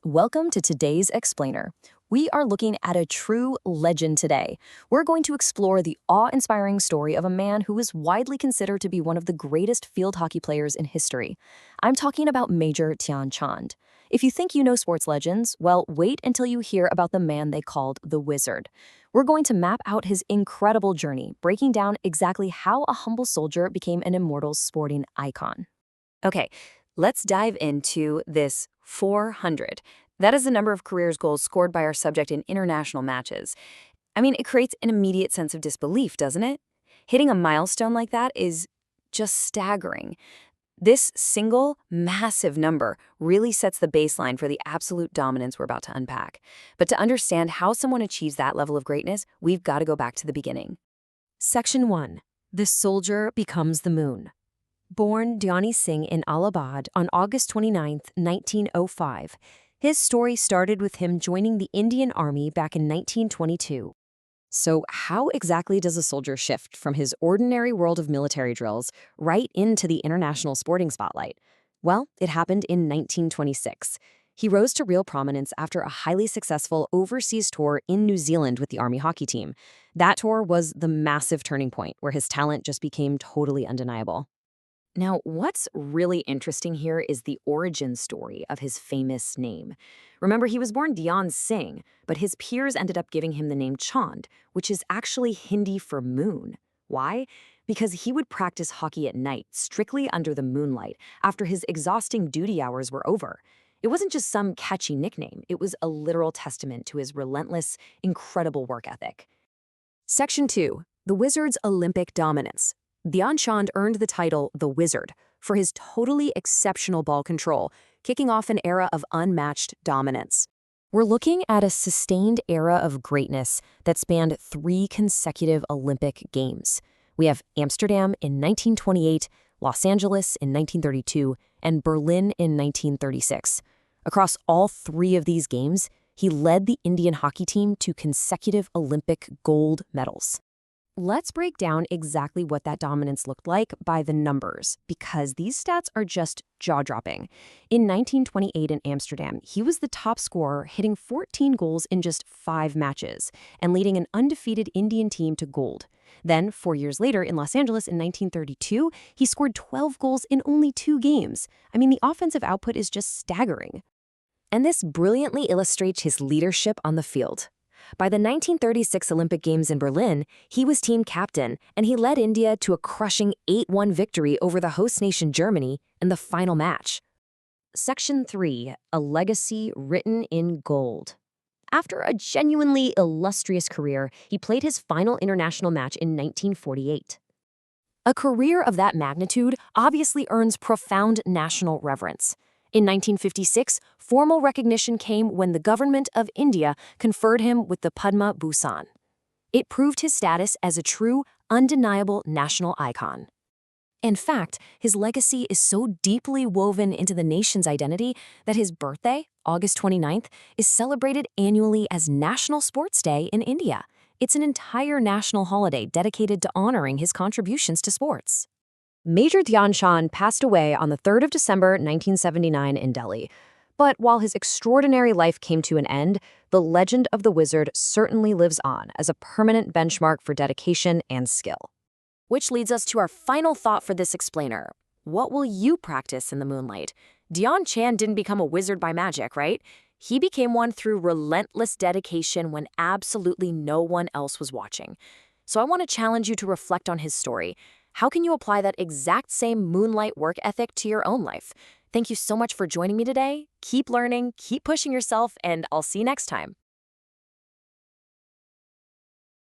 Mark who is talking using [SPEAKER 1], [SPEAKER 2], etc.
[SPEAKER 1] Welcome to today's Explainer. We are looking at a true legend today. We're going to explore the awe-inspiring story of a man who is widely considered to be one of the greatest field hockey players in history. I'm talking about Major Dhyan Chand. If you think you know sports legends, well, wait until you hear about the man they called the Wizard. We're going to map out his incredible journey, breaking down exactly how a humble soldier became an immortal sporting icon. Okay, let's dive into this 400. That is the number of career goals scored by our subject in international matches. It creates an immediate sense of disbelief, doesn't it? Hitting a milestone like that is just staggering. This single, massive number really sets the baseline for the absolute dominance we're about to unpack. But to understand how someone achieves that level of greatness, we've got to go back to the beginning. Section 1. The soldier becomes the moon. Born Dhyan Singh in Allahabad on August 29, 1905, his story started with him joining the Indian Army back in 1922. So how exactly does a soldier shift from his ordinary world of military drills right into the international sporting spotlight? Well, it happened in 1926. He rose to real prominence after a highly successful overseas tour in New Zealand with the Army hockey team. That tour was the massive turning point where his talent just became totally undeniable. Now, what's really interesting here is the origin story of his famous name. Remember, he was born Dhyan Singh, but his peers ended up giving him the name Chand, which is actually Hindi for moon. Why? Because he would practice hockey at night, strictly under the moonlight, after his exhausting duty hours were over. It wasn't just some catchy nickname, it was a literal testament to his relentless, incredible work ethic. Section 2. The Wizard's Olympic Dominance. Dhyan Chand earned the title The Wizard for his totally exceptional ball control, kicking off an era of unmatched dominance. We're looking at a sustained era of greatness that spanned 3 consecutive Olympic Games. We have Amsterdam in 1928, Los Angeles in 1932, and Berlin in 1936. Across all 3 of these games, he led the Indian hockey team to consecutive Olympic gold medals. Let's break down exactly what that dominance looked like by the numbers, because these stats are just jaw-dropping. In 1928 in Amsterdam, he was the top scorer, hitting 14 goals in just 5 matches, and leading an undefeated Indian team to gold. Then, 4 years later, in Los Angeles in 1932, he scored 12 goals in only 2 games. The offensive output is just staggering. And this brilliantly illustrates his leadership on the field. By the 1936 Olympic Games in Berlin, he was team captain, and he led India to a crushing 8-1 victory over the host nation Germany in the final match. Section 3. A legacy written in gold. After a genuinely illustrious career, he played his final international match in 1948. A career of that magnitude obviously earns profound national reverence. In 1956, formal recognition came when the government of India conferred him with the Padma Bhushan. It proved his status as a true, undeniable national icon. In fact, his legacy is so deeply woven into the nation's identity that his birthday, August 29th, is celebrated annually as National Sports Day in India. It's an entire national holiday dedicated to honoring his contributions to sports. Major Dhyan Chand passed away on the 3rd of December 1979 in Delhi. But while his extraordinary life came to an end, the legend of the Wizard certainly lives on as a permanent benchmark for dedication and skill. Which leads us to our final thought for this explainer. What will you practice in the moonlight? Dhyan Chand didn't become a wizard by magic, right? He became one through relentless dedication when absolutely no one else was watching. So I want to challenge you to reflect on his story. How can you apply that exact same moonlight work ethic to your own life? Thank you so much for joining me today. Keep learning, keep pushing yourself, and I'll see you next time.